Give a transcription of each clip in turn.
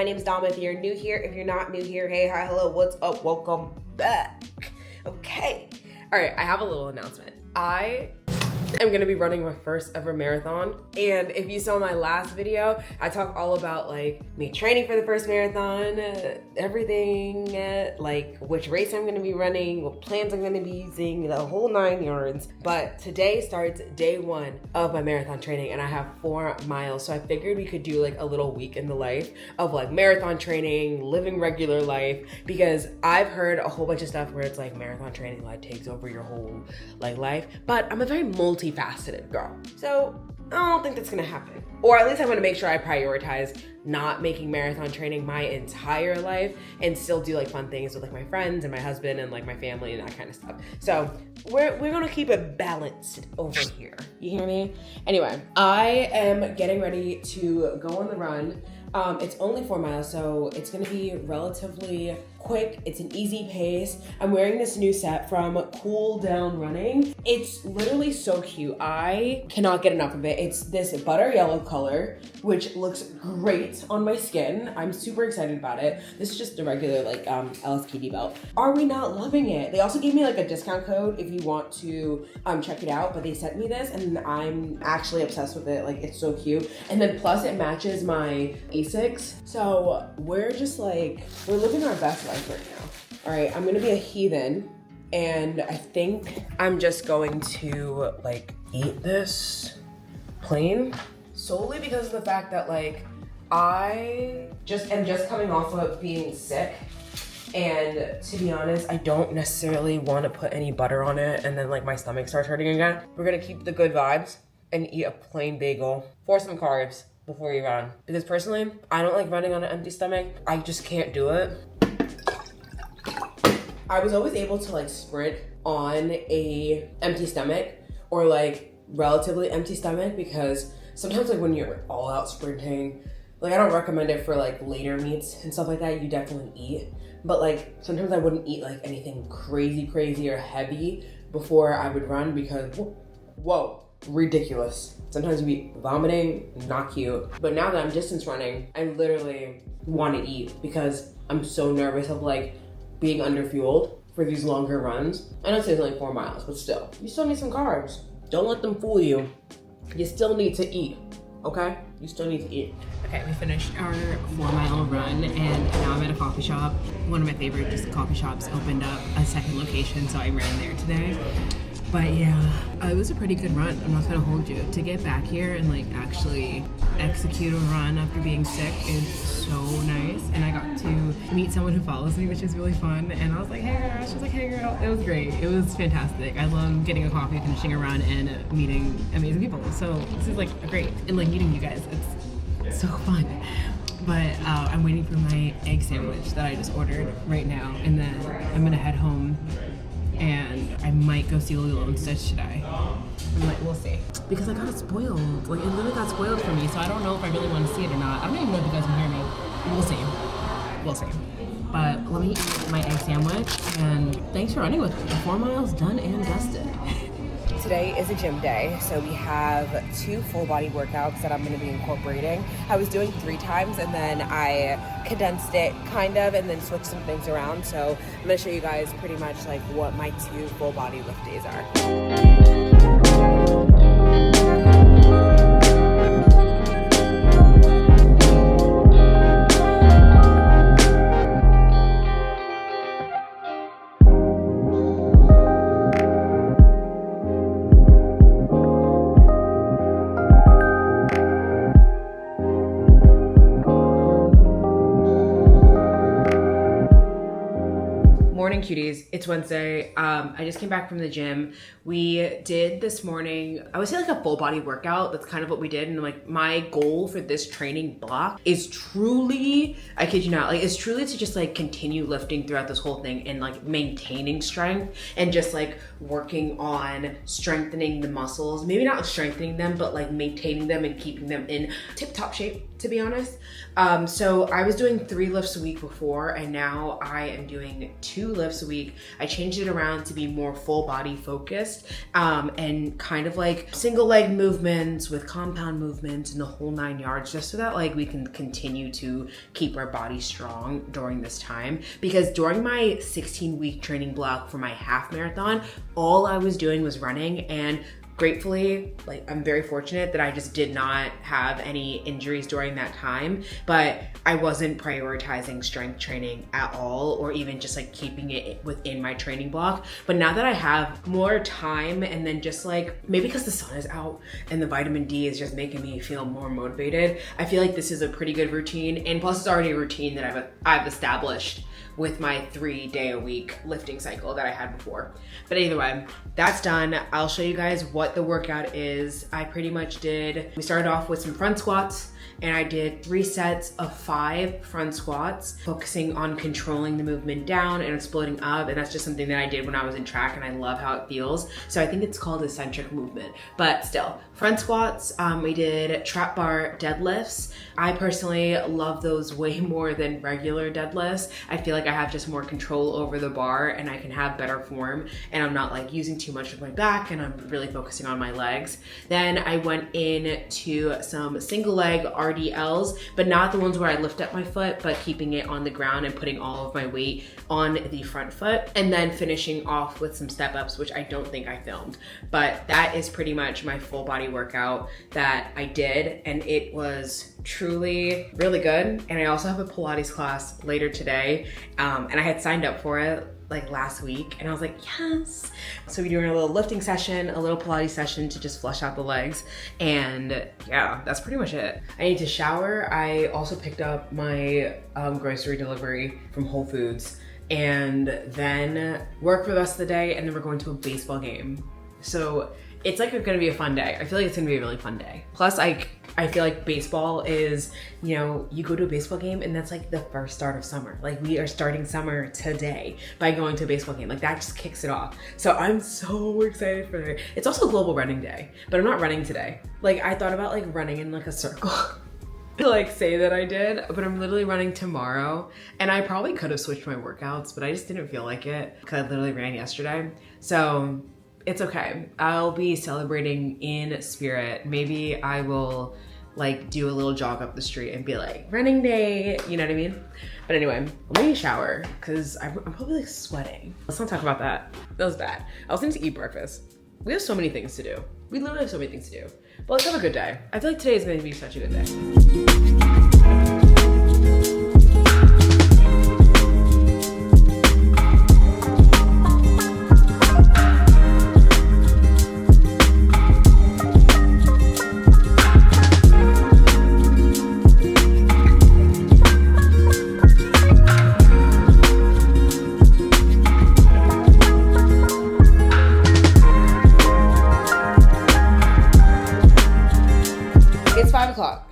name's Dom. If you're new here, if you're not new here, hey, hi, hello, what's up? Welcome back. Okay. All right, I have a little announcement. I am gonna be running my first ever marathon. And if you saw my last video, I talk all about like me training for the first marathon, everything, like which race I'm gonna be running, what plans I'm gonna be using, the whole 9 yards. But today starts day 1 of my marathon training and I have 4 miles. So I figured we could do like a little week in the life of like marathon training, living regular life, because I've heard a whole bunch of stuff where it's like marathon training like takes over your whole like life. But I'm a very multifaceted girl. So I don't think that's gonna happen. Or at least I wanna make sure I prioritize not making marathon training my entire life and still do like fun things with like my friends and my husband and like my family and that kind of stuff. So we're gonna keep it balanced over here. You hear me? Anyway, I am getting ready to go on the run. It's only 4 miles, so it's gonna be relatively quick. It's an easy pace. I'm wearing this new set from Cool Down Running. It's literally so cute. I cannot get enough of it. It's this butter yellow color, which looks great on my skin. I'm super excited about it. This is just the regular like LSPD belt. Are we not loving it? They also gave me like a discount code if you want to check it out, but they sent me this and I'm actually obsessed with it. Like it's so cute. And then plus it matches my Asics. So we're just like, we're living our best life right now. All right, I'm gonna be a heathen and I think I'm just going to like eat this plain solely because of the fact that like I am just coming off of being sick. And to be honest, I don't necessarily want to put any butter on it and then like my stomach starts hurting again. We're gonna keep the good vibes and eat a plain bagel for some carbs before you run. Because personally, I don't like running on an empty stomach. I just can't do it. I was always able to like sprint on a empty stomach or like relatively empty stomach because sometimes like when you're all out sprinting, like I don't recommend it for like later meets and stuff like that, you definitely eat. But like sometimes I wouldn't eat like anything crazy or heavy before I would run because whoa, ridiculous. Sometimes you'd be vomiting, not cute. But now that I'm distance running, I literally want to eat because I'm so nervous of like being underfueled for these longer runs. I know it's only 4 miles, but still, you still need some carbs. Don't let them fool you. You still need to eat, okay? You still need to eat. Okay, we finished our 4-mile run and now I'm at a coffee shop. One of my favorite just coffee shops opened up a second location, so I ran there today. But yeah, it was a pretty good run. I'm not gonna hold you. To get back here and like actually execute a run after being sick is so nice. And I got to meet someone who follows me, which is really fun. And I was like, hey girl. She was like, hey girl. It was great. It was fantastic. I love getting a coffee, finishing a run, and meeting amazing people. So this is like great. And like meeting you guys, it's so fun. But I'm waiting for my egg sandwich that I just ordered right now. And then I'm gonna head home and I might go see Lilo and Stitch today. I'm like, we'll see. Because I got it spoiled. Like, it literally got spoiled for me, so I don't know if I really want to see it or not. I don't even know if you guys can hear me. We'll see. We'll see. But let me eat my egg sandwich, and thanks for running with me. 4 miles done and dusted. Today is a gym day, so we have 2 full body workouts that I'm gonna be incorporating. I was doing 3 times and then I condensed it kind of and then switched some things around. So I'm gonna show you guys pretty much like what my 2 full body lift days are. Morning cuties, it's Wednesday. I just came back from the gym. We did this morning, I would say like a full body workout. That's kind of what we did. And like my goal for this training block is truly, I kid you not, like it's truly to just like continue lifting throughout this whole thing and like maintaining strength and just like working on strengthening the muscles. Maybe not strengthening them, but like maintaining them and keeping them in tip-top shape. to be honest. So I was doing 3 lifts a week before, and now I am doing 2 lifts a week. I changed it around to be more full body focused, and kind of like single leg movements with compound movements and the whole 9 yards, just so that like we can continue to keep our body strong during this time. Because during my 16-week training block for my half marathon, all I was doing was running, and gratefully, like, I'm very fortunate that I just did not have any injuries during that time, but I wasn't prioritizing strength training at all, or even just like keeping it within my training block. But now that I have more time, and then just like, maybe because the sun is out and the vitamin D is just making me feel more motivated, I feel like this is a pretty good routine. And plus it's already a routine that I've established with my 3-day-a-week lifting cycle that I had before. But either way, that's done. I'll show you guys what the workout is. We started off with some front squats, and I did 3 sets of 5 front squats, focusing on controlling the movement down and exploding up. And that's just something that I did when I was in track, and I love how it feels. So I think it's called eccentric movement, but still, front squats. We did trap bar deadlifts. I personally love those way more than regular deadlifts. I feel like I have just more control over the bar, and I can have better form, and I'm not like using too much of my back, and I'm really focusing on my legs. Then I went into some single leg RDLs, but not the ones where I lift up my foot, but keeping it on the ground and putting all of my weight on the front foot. And then finishing off with some step ups, which I don't think I filmed, but that is pretty much my full body workout that I did. And it was truly really good. And I also have a Pilates class later today. And I had signed up for it like last week, and I was like, yes. So we're doing a little lifting session, a little Pilates session to just flush out the legs. And yeah, that's pretty much it. I need to shower. I also picked up my grocery delivery from Whole Foods, and then work for the rest of the day, and then we're going to a baseball game. So it's like gonna be a fun day. I feel like it's gonna be a really fun day. Plus, I feel like baseball is, you know, you go to a baseball game and that's like the first start of summer. Like, we are starting summer today by going to a baseball game. Like, that just kicks it off. So I'm so excited for it. It's also Global Running Day, but I'm not running today. Like, I thought about like running in like a circle to like say that I did, but I'm literally running tomorrow. And I probably could have switched my workouts, but I just didn't feel like it because I literally ran yesterday. So it's okay. I'll be celebrating in spirit. Maybe I will like do a little jog up the street and be like, running day, you know what I mean? But anyway, let me shower because I'm probably like sweating. Let's not talk about that. That was bad. I was going to eat breakfast. We have so many things to do. We literally have so many things to do. But let's have a good day. I feel like today is going to be such a good day.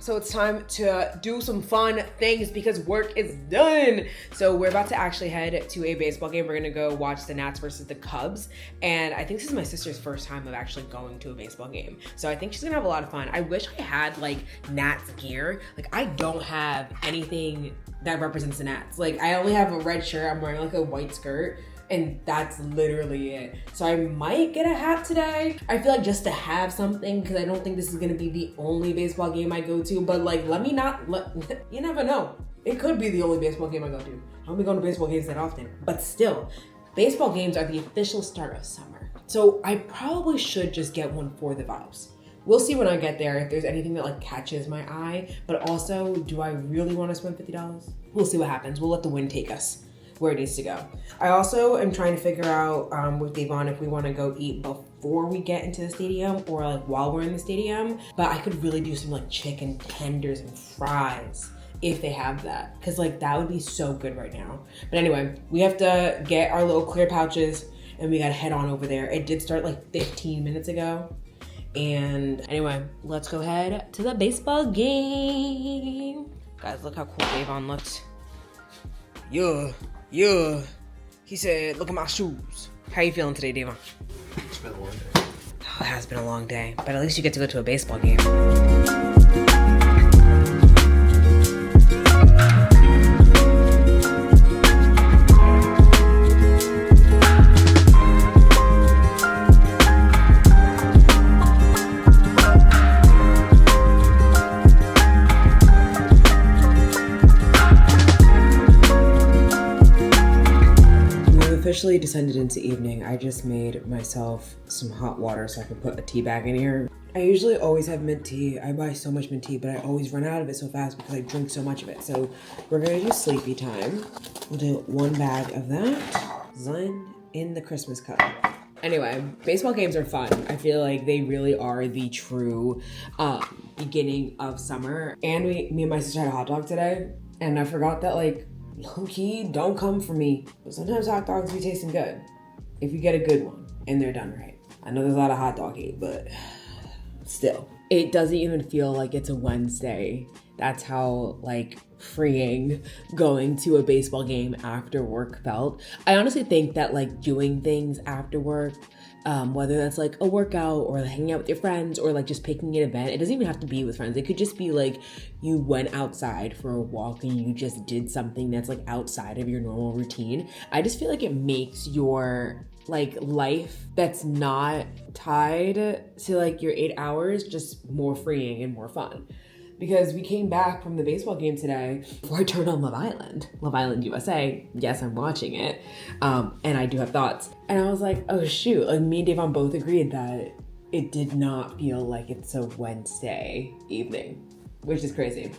So it's time to do some fun things because work is done. So we're about to actually head to a baseball game. We're gonna go watch the Nats versus the Cubs. And I think this is my sister's first time of actually going to a baseball game. So I think she's gonna have a lot of fun. I wish I had like Nats gear. Like, I don't have anything that represents the Nats. Like, I only have a red shirt. I'm wearing like a white skirt, and that's literally it. So I might get a hat today. I feel like just to have something, because I don't think this is gonna be the only baseball game I go to, but like, you never know. It could be the only baseball game I go to. I don't be going to baseball games that often, but still, baseball games are the official start of summer. So I probably should just get one for the vibes. We'll see when I get there if there's anything that like catches my eye, but also, do I really wanna spend $50? We'll see what happens. We'll let the wind take us where it needs to go. I also am trying to figure out with Devon if we want to go eat before we get into the stadium or like while we're in the stadium. But I could really do some like chicken tenders and fries if they have that, because like that would be so good right now. But anyway, we have to get our little clear pouches and we gotta head on over there. It did start like 15 minutes ago. And anyway, let's go head to the baseball game. Guys, look how cool Devon looks. Yeah. He said, look at my shoes. How you feeling today, Devon? It's been a long day. Oh, it has been a long day, but at least you get to go to a baseball game. officially descended into evening. I just made myself some hot water so I can put a tea bag in here. I usually always have mint tea. I buy so much mint tea, but I always run out of it so fast because I drink so much of it. So we're gonna do sleepy time. We'll do 1 bag of that. Zen in the Christmas cup. Anyway, baseball games are fun. I feel like they really are the true beginning of summer. And me and my sister had a hot dog today, and I forgot that, like, low-key, don't come for me. But sometimes hot dogs be tasting good if you get a good one and they're done right. I know there's a lot of hot dog hate, but still. It doesn't even feel like it's a Wednesday. That's how, like, freeing going to a baseball game after work felt. I honestly think that, like, doing things after work, whether that's like a workout or hanging out with your friends or like just picking an event, it doesn't even have to be with friends. It could just be like you went outside for a walk and you just did something that's like outside of your normal routine. I just feel like it makes your like life that's not tied to like your 8 hours just more freeing and more fun. Because we came back from the baseball game today before I turned on Love Island USA. Yes, I'm watching it. And I do have thoughts. And I was like, oh shoot, like me and Davon both agreed that it did not feel like it's a Wednesday evening, which is crazy.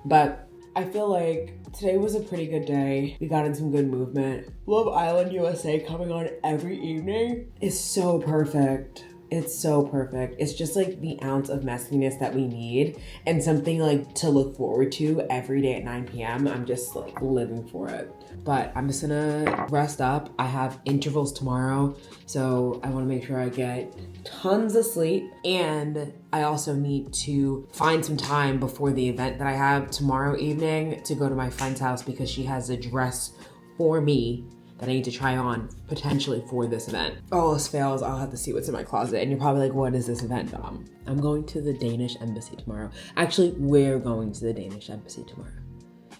But I feel like today was a pretty good day. We got in some good movement. Love Island USA coming on every evening is so perfect. It's so perfect. It's just like the ounce of messiness that we need and something like to look forward to every day at 9 p.m. I'm just like living for it. But I'm just gonna rest up. I have intervals tomorrow, so I wanna make sure I get tons of sleep. And I also need to find some time before the event that I have tomorrow evening to go to my friend's house because she has a dress for me that I need to try on potentially for this event. All else fails, I'll have to see what's in my closet. And you're probably like, what is this event, Dom? I'm going to the Danish embassy tomorrow. Actually, we're going to the Danish embassy tomorrow.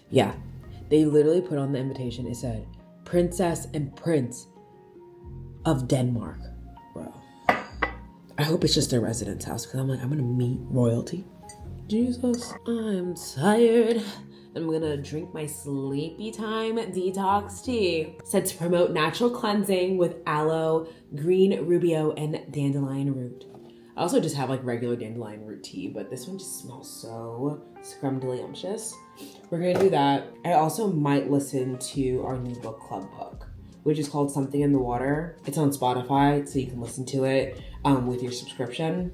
Yeah, they literally put on the invitation, it said, Princess and Prince of Denmark. Bro, I hope it's just their residence house because I'm like, I'm gonna meet royalty. Jesus, I'm tired. I'm gonna drink my sleepy time detox tea. Said to promote natural cleansing with aloe, green rubio, and dandelion root. I also just have like regular dandelion root tea, but this one just smells so scrumdiddlyumptious. We're gonna do that. I also might listen to our new book club book, which is called Something in the Water. It's on Spotify, so you can listen to it with your subscription.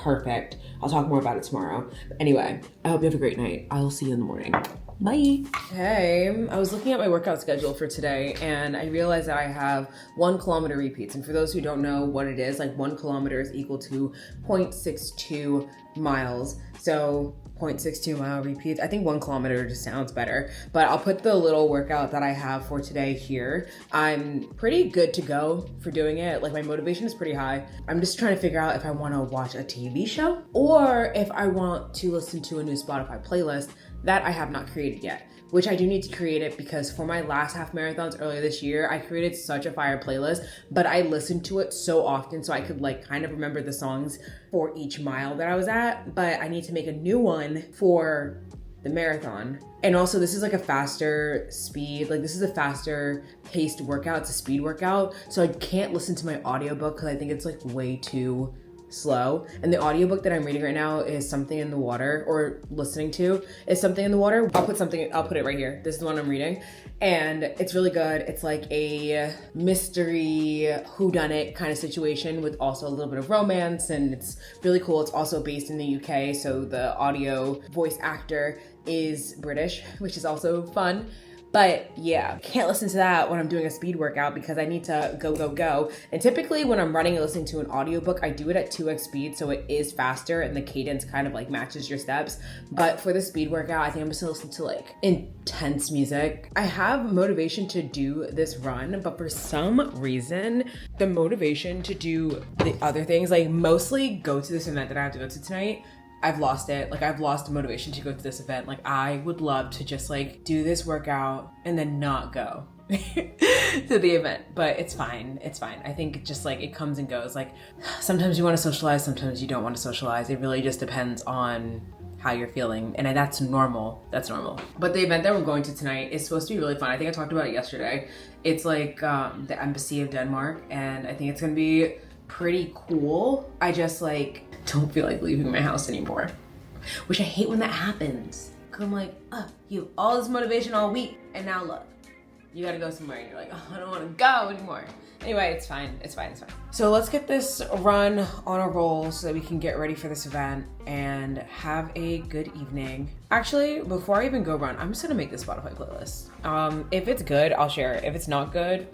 Perfect. I'll talk more about it tomorrow. But anyway, I hope you have a great night. I'll see you in the morning. Bye. Hey, I was looking at my workout schedule for today and I realized that I have 1 kilometer repeats. And for those who don't know what it is, like 1 kilometer is equal to 0.62 miles. So 0.62 mile repeats. I think 1 kilometer just sounds better, but I'll put the little workout that I have for today here. I'm pretty good to go for doing it. Like my motivation is pretty high. I'm just trying to figure out if I want to watch a TV show or if I want to listen to a new Spotify playlist that I have not created yet, which I do need to create it because for my last half marathons earlier this year, I created such a fire playlist, but I listened to it so often so I could like kind of remember the songs for each mile that I was at, but I need to make a new one for the marathon. And also this is like a faster speed, like this is a faster paced workout, it's a speed workout, so I can't listen to my audiobook because I think it's like way too slow. And the audiobook that I'm reading right now is Something in the Water, or listening to is Something in the Water. I'll put it right here. This is the one I'm reading. And it's really good. It's like a mystery whodunit kind of situation with also a little bit of romance, and it's really cool. It's also based in the UK, so the audio voice actor is British, which is also fun. But yeah, can't listen to that when I'm doing a speed workout because I need to go. And typically when I'm running and listening to an audiobook, I do it at 2x speed, so it is faster and the cadence kind of like matches your steps. But for the speed workout, I think I'm just gonna listen to like intense music. I have motivation to do this run, but for some reason, the motivation to do the other things, like mostly go to this event that I have to go to tonight, I've lost it. Like I've lost the motivation to go to this event. Like I would love to just like do this workout and then not go to the event, but it's fine. It's fine. I think just like it comes and goes. Like sometimes you want to socialize, sometimes you don't want to socialize. It really just depends on how you're feeling, and that's normal. That's normal. But the event that we're going to tonight is supposed to be really fun. I think I talked about it yesterday. It's like the Embassy of Denmark, and I think it's gonna be pretty cool. I just like don't feel like leaving my house anymore, which I hate when that happens. Cause I'm like, you have all this motivation all week, and now look, you gotta go somewhere, and you're like, oh, I don't wanna go anymore. Anyway, it's fine, it's fine, it's fine. So let's get this run on a roll so that we can get ready for this event and have a good evening. Actually, before I even go run, I'm just gonna make this Spotify playlist. If it's good, I'll share it. If it's not good,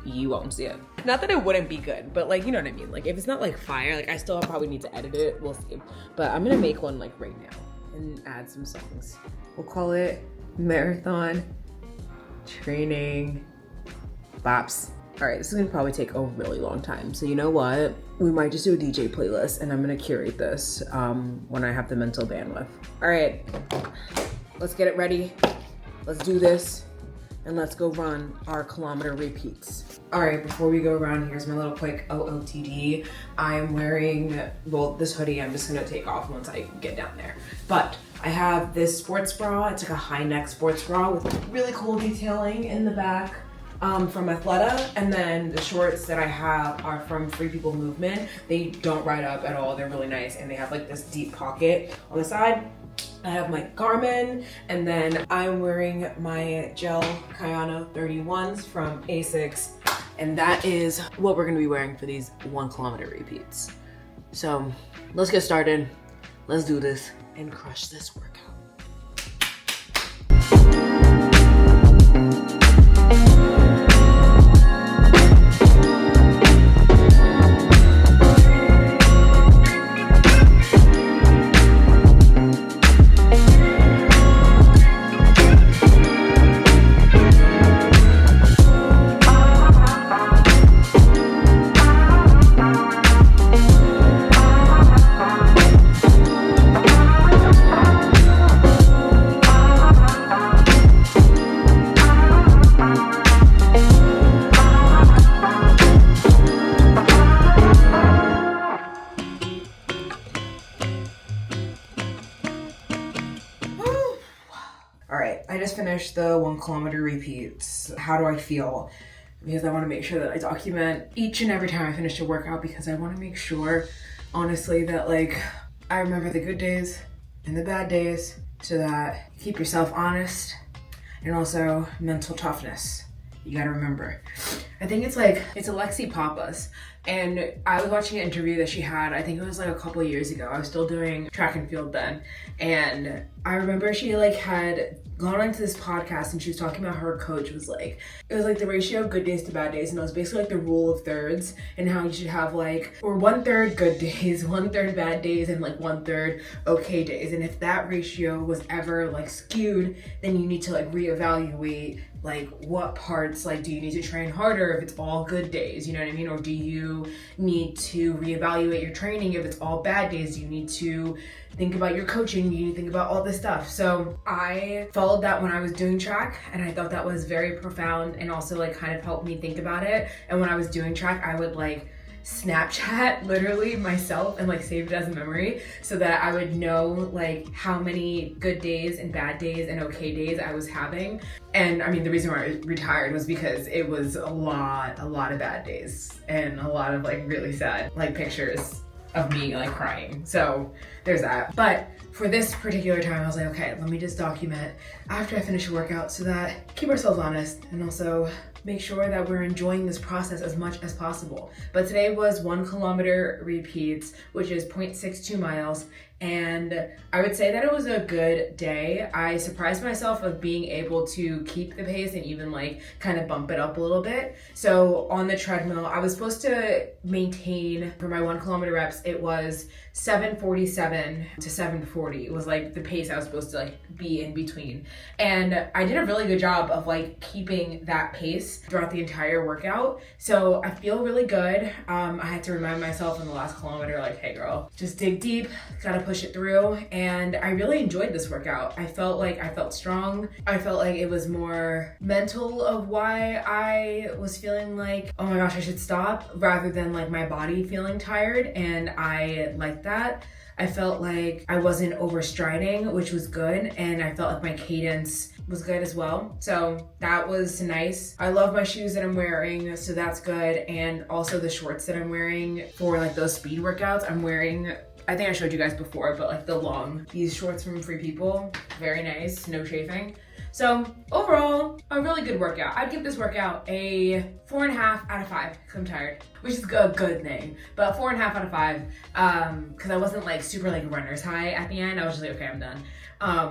you won't see it. Not that it wouldn't be good, but like, you know what I mean? Like if it's not like fire, like I still probably need to edit it, we'll see. But I'm gonna make one like right now and add some songs. We'll call it Marathon Training Bops. All right, this is gonna probably take a really long time. So you know what? We might just do a DJ playlist and I'm gonna curate this when I have the mental bandwidth. All right, let's get it ready. Let's do this and let's go run our kilometer repeats. All right, before we go around, here's my little quick OOTD. I am wearing, well, this hoodie I'm just gonna take off once I get down there. But I have this sports bra. It's like a high neck sports bra with really cool detailing in the back. From Athleta, and then the shorts that I have are from Free People Movement. They don't ride up at all. They're really nice, and they have like this deep pocket on the side. I have my Garmin, and then I'm wearing my gel Kayano 31s from ASICS, and that is what we're gonna be wearing for these 1 kilometer repeats. So let's get started. Let's do this and crush this workout. I just finished the 1 kilometer repeats. How do I feel? Because I want to make sure that I document each and every time I finish a workout, because I want to make sure, honestly, that like I remember the good days and the bad days, so that you keep yourself honest, and also mental toughness. You gotta remember. I think it's Alexi Pappas, and I was watching an interview that she had, I think it was like a couple of years ago. I was still doing track and field then, and I remember she like had gone onto this podcast and she was talking about how her coach was like, it was like the ratio of good days to bad days, and it was basically like the rule of thirds, and how you should have like, or 1/3 good days, 1/3 bad days, and like 1/3 okay days. And if that ratio was ever like skewed, then you need to like reevaluate like what parts, like do you need to train harder if it's all good days, you know what I mean? Or do you need to reevaluate your training if it's all bad days? Do you need to think about your coaching? You need to think about all this stuff. So I followed that when I was doing track, and I thought that was very profound and also like kind of helped me think about it. And when I was doing track, I would like Snapchat literally myself and like save it as a memory, so that I would know like how many good days and bad days and okay days I was having. And I mean, the reason why I retired was because it was a lot of bad days and a lot of like really sad like pictures of me like crying. So there's that. But for this particular time, I was like, okay, let me just document after I finish a workout, so that keep ourselves honest and also make sure that we're enjoying this process as much as possible. But today was 1 kilometer repeats, which is 0.62 miles. And I would say that it was a good day. I surprised myself of being able to keep the pace and even like kind of bump it up a little bit. So on the treadmill, I was supposed to maintain for my 1 kilometer reps, it was 7:47 to 7:40. It was like the pace I was supposed to like be in between. And I did a really good job of like keeping that pace throughout the entire workout. So I feel really good. I had to remind myself in the last kilometer, like, hey girl, just dig deep, gotta put push it through, and I really enjoyed this workout. I felt strong. I felt like it was more mental of why I was feeling like, oh my gosh, I should stop, rather than like my body feeling tired, and I liked that. I felt like I wasn't overstriding, which was good, and I felt like my cadence was good as well. So that was nice. I love my shoes that I'm wearing, so that's good. And also the shorts that I'm wearing for like those speed workouts. I'm wearing, I think I showed you guys before, but like these shorts from Free People, very nice, no chafing. So overall, a really good workout. I'd give this workout a 4.5 out of 5 because I'm tired, which is a good thing. But 4.5 out of 5 because I wasn't like super like runner's high at the end. I was just like, okay, I'm done.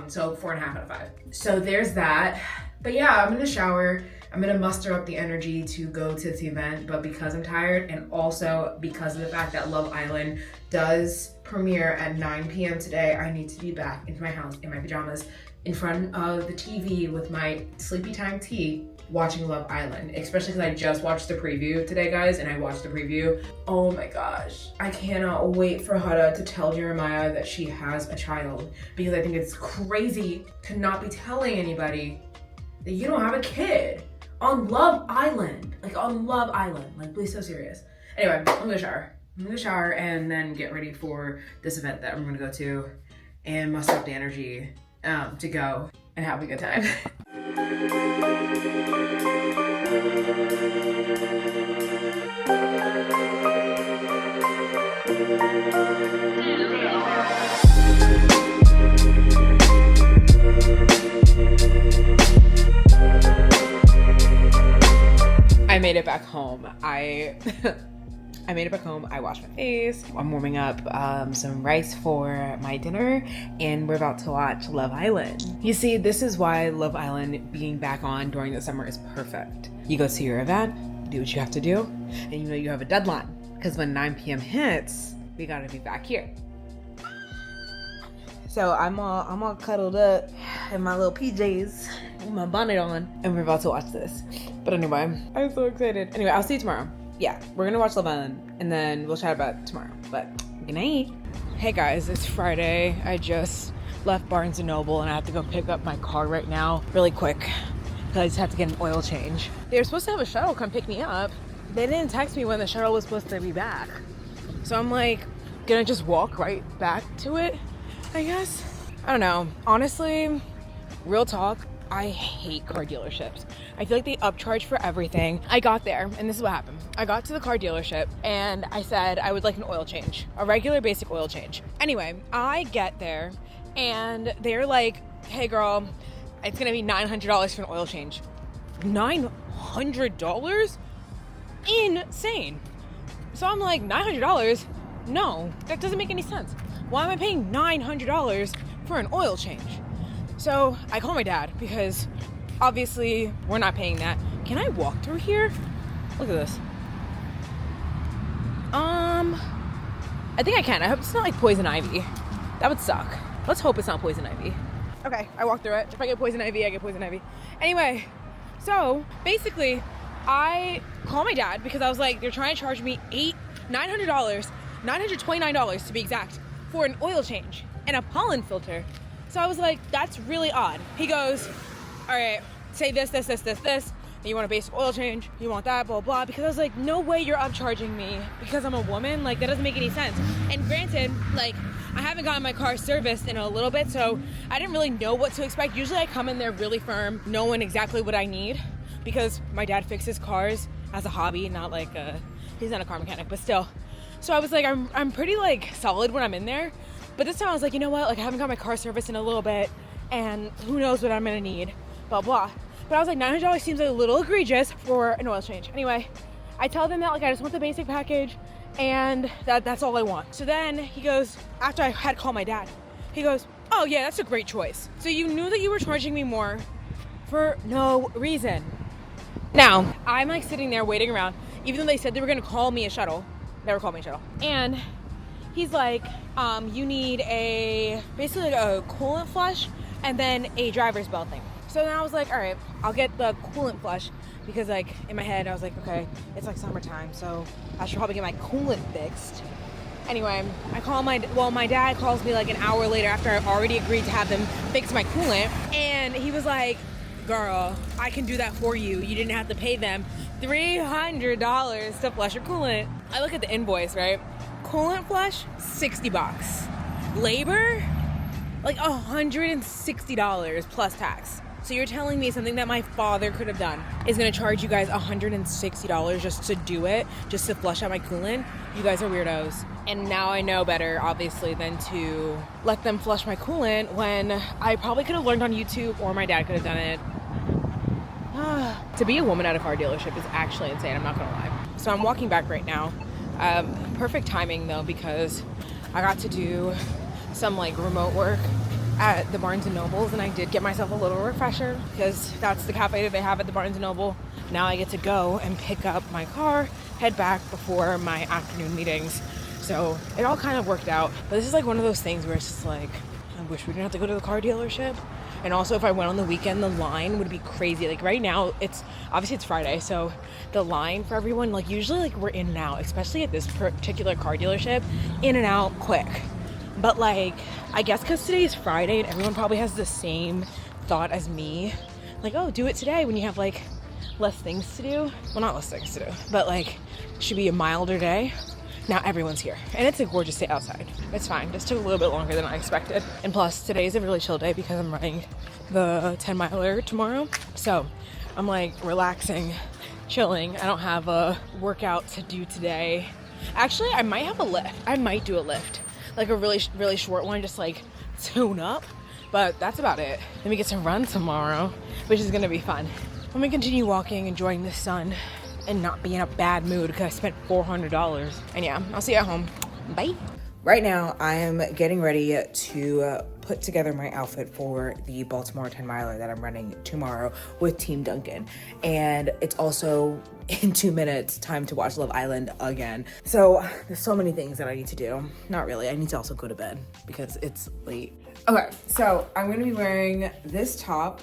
So 4.5 out of 5. So there's that. But yeah, I'm gonna shower. I'm gonna muster up the energy to go to the event, but because I'm tired, and also because of the fact that Love Island does premiere at 9 p.m. today, I need to be back into my house in my pajamas, in front of the TV with my sleepy time tea, watching Love Island, especially because I just watched the preview today, guys, and I watched the preview. Oh my gosh, I cannot wait for Huda to tell Jeremiah that she has a child, because I think it's crazy to not be telling anybody that you don't have a kid on Love Island. Like, on Love Island. Like, please, so serious. Anyway, I'm gonna shower. I'm gonna shower and then get ready for this event that I'm gonna go to and muster up the energy to go and have a good time. I made it back home. I made it back home. I washed my face. I'm warming up some rice for my dinner, and we're about to watch Love Island. You see, this is why Love Island being back on during the summer is perfect. You go to your event, do what you have to do, and you know you have a deadline, because when 9 p.m. hits, we gotta be back here. So I'm all cuddled up in my little PJs with my bonnet on, and we're about to watch this. But anyway, I'm so excited. Anyway, I'll see you tomorrow. Yeah, we're gonna watch Love Island, and then we'll chat about it tomorrow. But good night. Hey guys, it's Friday. I just left Barnes & Noble, and I have to go pick up my car right now really quick, because I just have to get an oil change. They were supposed to have a shuttle come pick me up. They didn't text me when the shuttle was supposed to be back. So I'm like, gonna just walk right back to it, I guess. I don't know. Honestly, real talk, I hate car dealerships. I feel like they upcharge for everything. I got there, and this is what happened. I got to the car dealership, and I said I would like an oil change, a regular basic oil change. Anyway, I get there, and they're like, hey girl, it's gonna be $900 for an oil change. $900? Insane. So I'm like, $900? No, that doesn't make any sense. Why am I paying $900 for an oil change? So I call my dad, because obviously we're not paying that. Can I walk through here? Look at this. I think I can. I hope it's not like poison ivy. That would suck. Let's hope it's not poison ivy. Okay, I walked through it. If I get poison ivy, I get poison ivy. Anyway, so basically I call my dad, because I was like, they're trying to charge me $900, $929 to be exact, for an oil change and a pollen filter. So I was like, that's really odd. He goes, all right, say this. You want a basic oil change, you want that, blah, blah. Because I was like, no way you're upcharging me because I'm a woman. Like, that doesn't make any sense. And granted, like, I haven't gotten my car serviced in a little bit, so I didn't really know what to expect. Usually I come in there really firm, knowing exactly what I need, because my dad fixes cars as a hobby, not like he's not a car mechanic, but still. So I was like, I'm pretty like solid when I'm in there. But this time I was like, you know what? Like, I haven't got my car serviced in a little bit, and who knows what I'm gonna need, blah, blah. But I was like, $900 seems like a little egregious for an oil change. Anyway, I tell them that, like, I just want the basic package, and that's all I want. So then he goes, after I had called my dad, he goes, oh yeah, that's a great choice. So you knew that you were charging me more for no reason. Now, I'm like sitting there waiting around, even though they said they were gonna call me a shuttle. Never called me a shuttle. And he's like, you need basically like a coolant flush and then a driver's belt thing. So then I was like, all right, I'll get the coolant flush, because like in my head I was like, okay, it's like summertime, so I should probably get my coolant fixed. Anyway, my dad calls me like an hour later after I already agreed to have them fix my coolant. And he was like, girl, I can do that for you. You didn't have to pay them $300 to flush your coolant. I look at the invoice, right? Coolant flush, $60. Labor, like $160 plus tax. So you're telling me something that my father could have done is gonna charge you guys $160 just to do it, just to flush out my coolant? You guys are weirdos. And now I know better, obviously, than to let them flush my coolant when I probably could have learned on YouTube or my dad could have done it. To be a woman at a car dealership is actually insane, I'm not gonna lie. So I'm walking back right now. Perfect timing though, because I got to do some like remote work at the Barnes & Nobles, and I did get myself a little refresher because that's the cafe that they have at the Barnes & Noble. Now I get to go and pick up my car, head back before my afternoon meetings. So it all kind of worked out. But this is like one of those things where it's just like, I wish we didn't have to go to the car dealership. And also if I went on the weekend, the line would be crazy. Like right now, it's Friday, so the line for everyone, like usually like we're in and out, especially at this particular car dealership, in and out quick. But like, I guess because today is Friday and everyone probably has the same thought as me. Like, oh, do it today when you have like less things to do. Well, not less things to do, but like it should be a milder day. Now everyone's here and it's a gorgeous day outside. It's fine, just took a little bit longer than I expected. And plus today's a really chill day because I'm running the 10-miler tomorrow. So I'm like relaxing, chilling. I don't have a workout to do today. Actually, I might have a lift. I might do a lift. Like a really, really short one, just like tune up. But that's about it. Then we get to run tomorrow, which is gonna be fun. Let me continue walking, enjoying the sun, and not be in a bad mood because I spent $400. And yeah, I'll see you at home. Bye. Right now, I am getting ready to put together my outfit for the Baltimore 10-miler that I'm running tomorrow with Team Dunkin. And it's also in 2 minutes time to watch Love Island again. So there's so many things that I need to do. Not really, I need to also go to bed because it's late. Okay, so I'm gonna be wearing this top.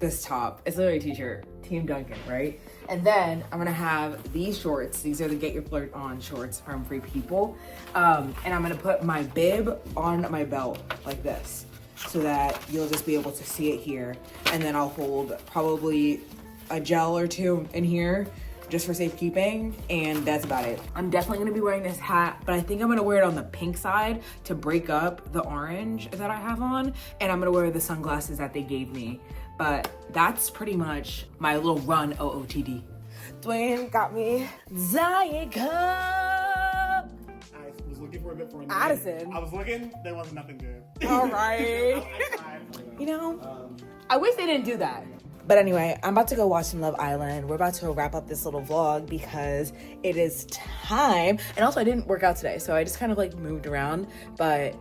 It's literally a t-shirt, Team Dunkin, right? And then I'm gonna have these shorts. These are the Get Your Flirt On shorts from Free People. And I'm gonna put my bib on my belt like this so that you'll just be able to see it here. And then I'll hold probably a gel or two in here just for safekeeping, and that's about it. I'm definitely gonna be wearing this hat, but I think I'm gonna wear it on the pink side to break up the orange that I have on, and I'm gonna wear the sunglasses that they gave me. But that's pretty much my little run OOTD. Dwayne got me Diet Cup. I was looking for a bit for a minute. Addison. I was looking, there was nothing good. All right. You know, I wish they didn't do that. But anyway, I'm about to go watch some Love Island. We're about to wrap up this little vlog because it is time. And also I didn't work out today, so I just kind of like moved around. But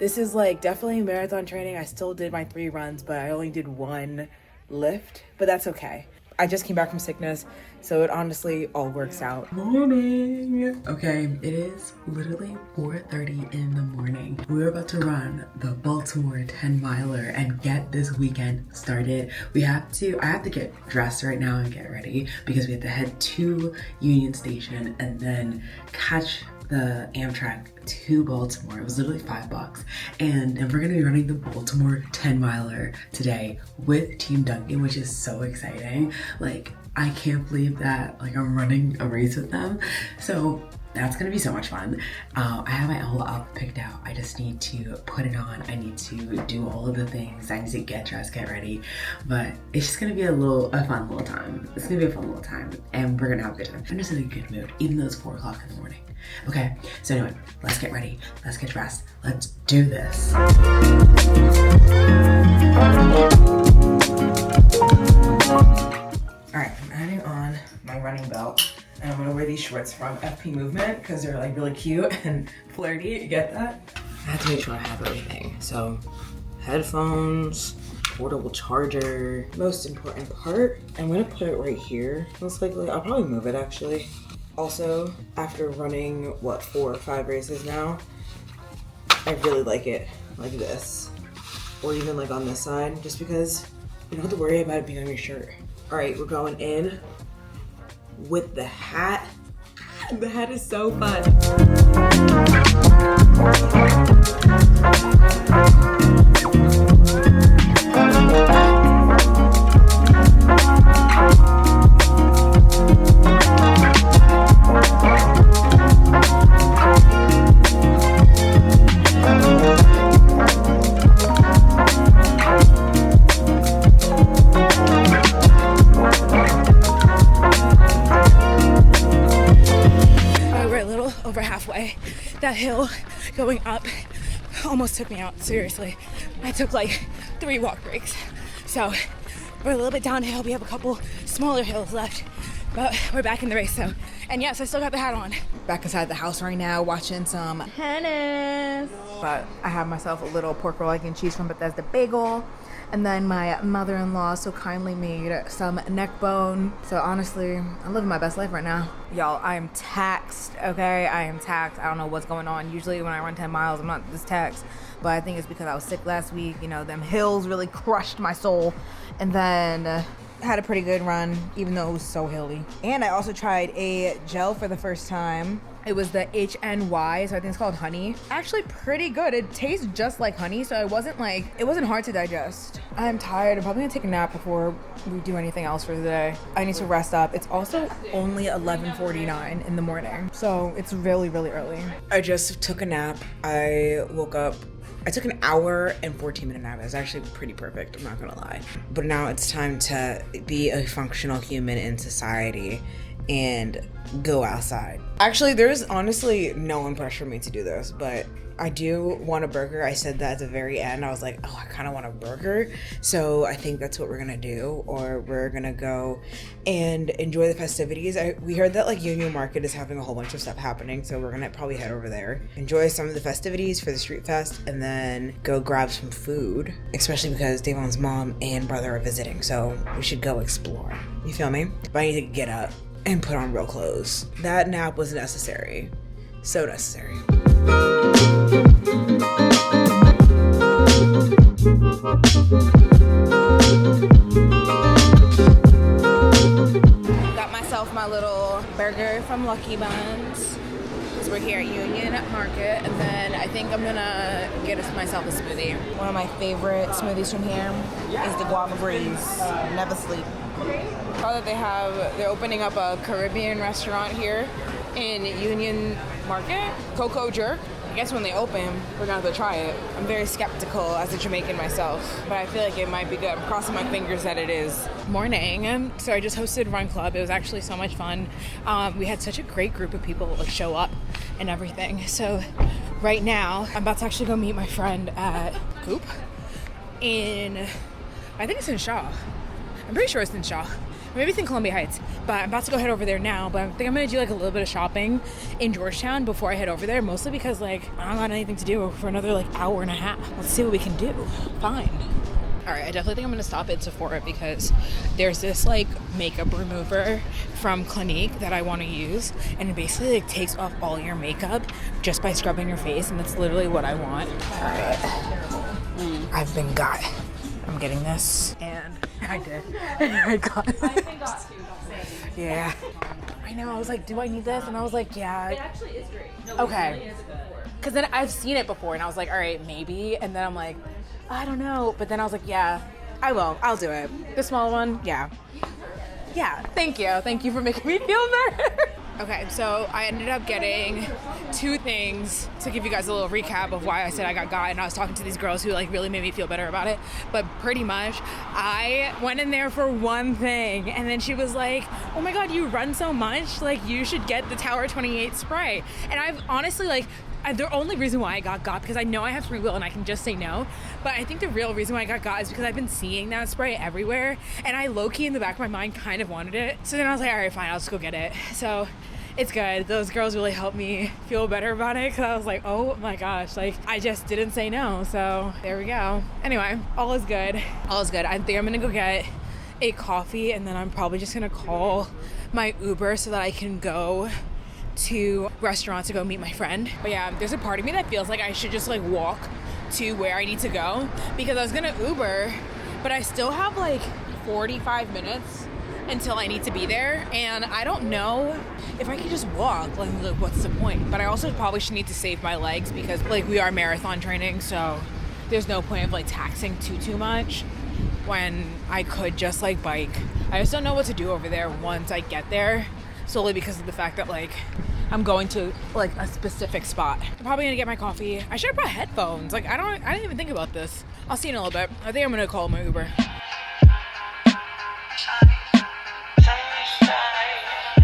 this is like definitely marathon training. I still did my 3 runs, but I only did 1 lift, but that's okay. I just came back from sickness, so it honestly all works out. Morning. Okay, it is literally 4:30 in the morning. We're about to run the Baltimore 10-miler and get this weekend started. I have to get dressed right now and get ready because we have to head to Union Station and then catch the Amtrak to Baltimore. It was literally $5. And we're gonna be running the Baltimore 10-miler today with Team Dunkin, which is so exciting. Like, I can't believe that like I'm running a race with them. So that's gonna be so much fun. I have my whole outfit picked out. I just need to put it on. I need to do all of the things. I need to get dressed, get ready. But it's just gonna be a fun little time. It's gonna be a fun little time, and we're gonna have a good time. I'm just in a good mood, even though it's 4 o'clock in the morning. Okay, so anyway, let's get ready. Let's get dressed. Let's do this. All right, I'm adding on my running belt. And I'm gonna wear these shorts from FP Movement because they're like really cute and flirty. You get that? I have to make sure I have everything. So, headphones, portable charger. Most important part, I'm gonna put it right here. Most likely, I'll probably move it actually. Also, after running, what, 4 or 5 races now, I really like it like this. Or even like on this side, just because you don't have to worry about it being on your shirt. All right, we're going in with the hat. That is so fun. Over halfway. That hill going up almost took me out, seriously. I took like 3 walk breaks. So we're a little bit downhill. We have a couple smaller hills left, but we're back in the race. So, and yes, I still got the hat on. Back inside the house right now watching some tennis. But I have myself a little pork roll, egg, and cheese from Bethesda Bagel. And then my mother-in-law so kindly made some neck bone. So honestly, I'm living my best life right now. Y'all, I am taxed, okay? I am taxed. I don't know what's going on. Usually when I run 10 miles, I'm not this taxed. But I think it's because I was sick last week. You know, them hills really crushed my soul. And then had a pretty good run, even though it was so hilly. And I also tried a gel for the first time. It was the HNY, so I think it's called honey. Actually pretty good. It tastes just like honey, so it wasn't hard to digest. I'm tired. I'm probably gonna take a nap before we do anything else for the day. I need to rest up. It's also only 11:49 in the morning, so it's really, really early. I just took a nap. I woke up. I took an hour and 14-minute nap. It was actually pretty perfect, I'm not gonna lie. But now it's time to be a functional human in society and go outside. Actually, there's honestly no one pressured me to do this, but I do want a burger. I said that at the very end. I was like, oh, I kind of want a burger. So I think that's what we're gonna do, or we're gonna go and enjoy the festivities. We heard that like Union Market is having a whole bunch of stuff happening, so we're gonna probably head over there, enjoy some of the festivities for the street fest, and then go grab some food, especially because Davon's mom and brother are visiting, so we should go explore. You feel me? But I need to get up and put on real clothes. That nap was necessary. So necessary. Got myself my little burger from Lucky Buns, because we're here at Union Market, and then I think I'm gonna get myself a smoothie. One of my favorite smoothies from here is the Guava Breeze. Never sleep. I saw that they're opening up a Caribbean restaurant here in Union Market, Coco Jerk. I guess when they open, we're gonna have to try it. I'm very skeptical as a Jamaican myself, but I feel like it might be good. I'm crossing my fingers that it is. Morning. So I just hosted Run Club. It was actually so much fun. We had such a great group of people like show up and everything. So right now, I'm about to actually go meet my friend at Coop I think it's in Shaw. I'm pretty sure it's in Shaw. Maybe it's in Columbia Heights, but I'm about to go head over there now. But I think I'm gonna do like a little bit of shopping in Georgetown before I head over there, mostly because like I don't got anything to do for another like hour and a half. Let's see what we can do. Fine. All right, I definitely think I'm gonna stop at Sephora because there's this like makeup remover from Clinique that I want to use, and it basically like takes off all your makeup just by scrubbing your face, and that's literally what I want. All right, I've been got. I'm getting this, and I did. I got it. Yeah. I know, I was like, do I need this? And I was like, yeah. It actually is great. No, okay. It really is a good for. Because then I've seen it before, and I was like, all right, maybe. And then I'm like, I don't know. But then I was like, yeah, I will. I'll do it. The small one, yeah. Yeah, thank you. Thank you for making me feel better. Okay, so I ended up getting 2 things to give you guys a little recap of why I said I got, and I was talking to these girls who like really made me feel better about it. But pretty much, I went in there for one thing, and then she was like, oh my God, you run so much, like you should get the Tower 28 spray. And I've honestly like, the only reason why I got because I know I have free will and I can just say no, but I think the real reason why I got is because I've been seeing that spray everywhere, and I low-key in the back of my mind kind of wanted it. So then I was like, all right, fine, I'll just go get it. So it's good. Those girls really helped me feel better about it, because I was like, oh my gosh, like I just didn't say no. So there we go. Anyway, all is good. All is good. I think I'm gonna go get a coffee, and then I'm probably just gonna call my Uber so that I can go to restaurants to go meet my friend. But yeah, there's a part of me that feels like I should just like walk to where I need to go, because I was gonna Uber, but I still have like 45 minutes until I need to be there, and I don't know if I can just walk, like what's the point? But I also probably should need to save my legs because like we are marathon training, so there's no point of like taxing too much when I could just like bike. I just don't know what to do over there once I get there, solely because of the fact that like I'm going to like a specific spot. I'm probably gonna get my coffee. I should have brought headphones. Like I didn't even think about this. I'll see you in a little bit. I think I'm gonna call my Uber.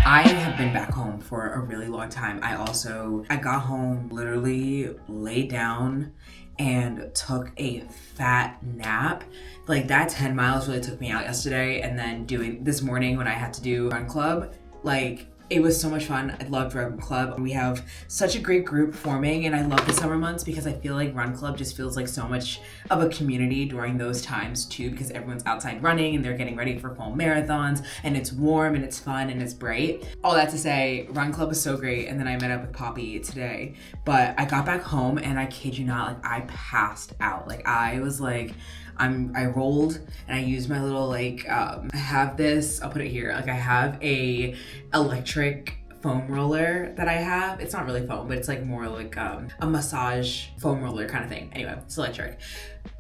I have been back home for a really long time. I got home, literally laid down and took a fat nap. Like that 10 miles really took me out yesterday, and then doing this morning when I had to do run club, like it was so much fun. I loved Run Club. We have such a great group forming, and I love the summer months because I feel like Run Club just feels like so much of a community during those times too, because everyone's outside running and they're getting ready for fall marathons, and it's warm and it's fun and it's bright. All that to say, Run Club was so great, and then I met up with Poppy today. But I got back home and I kid you not, like I passed out. Like I was like, I rolled and I used my little like, I have this, I'll put it here. Like I have a electric foam roller that I have. It's not really foam, but it's like more like a massage foam roller kind of thing. Anyway, it's electric.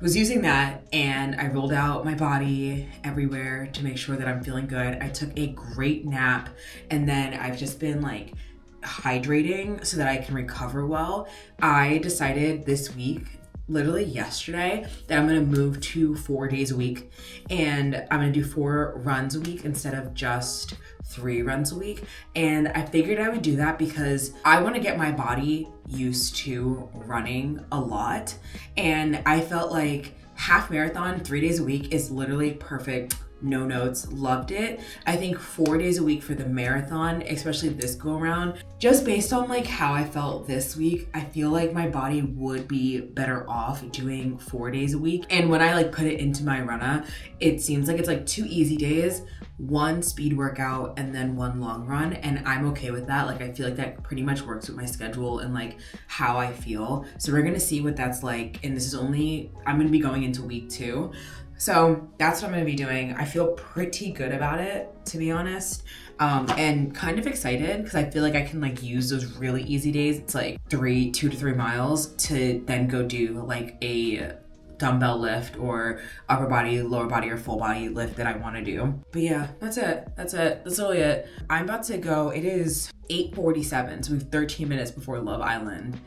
Was using that and I rolled out my body everywhere to make sure that I'm feeling good. I took a great nap, and then I've just been like hydrating so that I can recover well. I decided this week, literally yesterday, that I'm gonna move to 4 days a week, and I'm gonna do 4 runs a week instead of just 3 runs a week. And I figured I would do that because I want to get my body used to running a lot, and I felt like half marathon 3 days a week is literally perfect. No notes, loved it. I think 4 days a week for the marathon, especially this go around, just based on like how I felt this week, I feel like my body would be better off doing 4 days a week. And when I like put it into my runner, it seems like it's like 2 easy days, 1 speed workout, and then 1 long run. And I'm okay with that. Like I feel like that pretty much works with my schedule and like how I feel. So we're gonna see what that's like. And this is only, I'm gonna be going into week 2. So that's what I'm gonna be doing. I feel pretty good about it, to be honest, and kind of excited because I feel like I can like use those really easy days. It's like 2 to 3 miles to then go do like a dumbbell lift or upper body, lower body, or full body lift that I want to do. But yeah, that's it. That's really it. I'm about to go. It is 8:47, so we have 13 minutes before Love Island,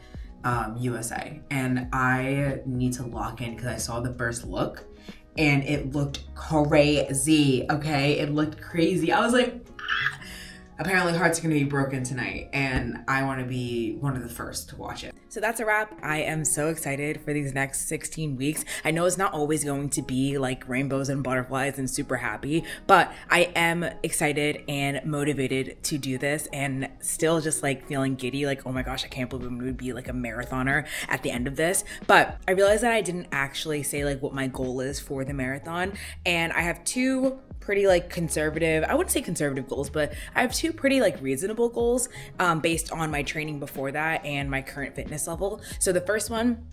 USA, and I need to lock in because I saw the first look. And it looked crazy, okay? It looked crazy. I was like, ah. Apparently hearts are gonna be broken tonight, and I wanna be one of the first to watch it. So that's a wrap. I am so excited for these next 16 weeks. I know it's not always going to be like rainbows and butterflies and super happy, but I am excited and motivated to do this, and still just like feeling giddy, like, oh my gosh, I can't believe I'm gonna be like a marathoner at the end of this. But I realized that I didn't actually say like what my goal is for the marathon, and I have 2 pretty like conservative, I wouldn't say conservative goals, but I have 2 pretty like reasonable goals based on my training before that and my current fitness level. So the first one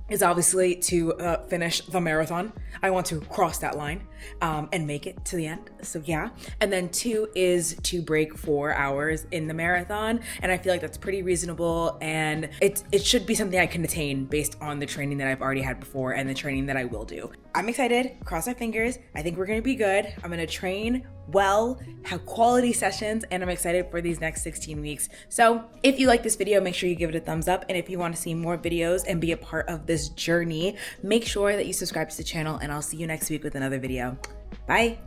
is obviously to finish the marathon. I want to cross that line and make it to the end. So yeah. And then 2 is to break 4 hours in the marathon. And I feel like that's pretty reasonable, and it should be something I can attain based on the training that I've already had before and the training that I will do. I'm excited, cross my fingers. I think we're gonna be good. I'm gonna train well, have quality sessions, and I'm excited for these next 16 weeks. So if you like this video, make sure you give it a thumbs up. And if you want to see more videos and be a part of this journey, make sure that you subscribe to the channel, and I'll see you next week with another video. Bye.